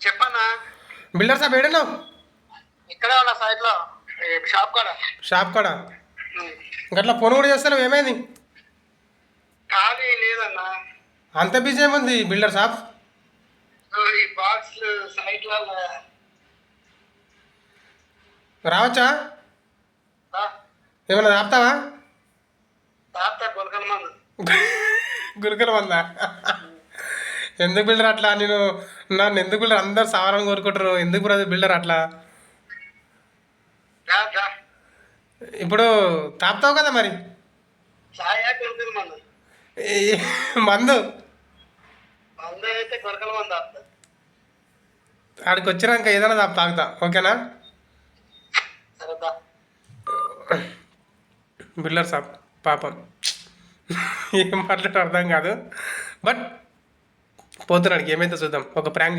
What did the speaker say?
చెప్పన్నా. బిల్డర్ సాబ్ ఏడున్నావు? ఇక్కడే ఉన్నా సైడ్ లో, షాప్ కాడ. షాప్ కాడ గట్లా ఫోన్ కూడా చేస్తాను, ఏమైంది? ఖాళీ లేదన్నా. అంత బిజీ ఏముంది బిల్డర్ సాబ్? ఈ బాక్స్ సైడ్ లో రావచ్చా? ఏమన్నా ఆపుతావా? గొలకల మందు. గురుకల మందా? ఎందుకు బిల్డర్ అట్లా? నేను నన్ను ఎందుకు బిల్డర్ అందరు సావరం కోరుకుంటారు, ఎందుకు బ్రదర్ బిల్డర్ అట్లా? ఇప్పుడు తాపుతావు కదా మరి గొలకల మందు. మందు మందు అయితే గొలకల మందు ఆపుతా. ఆడికి వచ్చినాక ఏదైనా తాగుతా, ఓకేనా? సరేదా. బిల్డర్ సాబ్ పాపం ఏం మాట్లాడో అర్థం కాదు, బట్ పోతున్నాడికి ఏమైతే చూద్దాం, ఒక ప్రాంక్ చేస్తాం.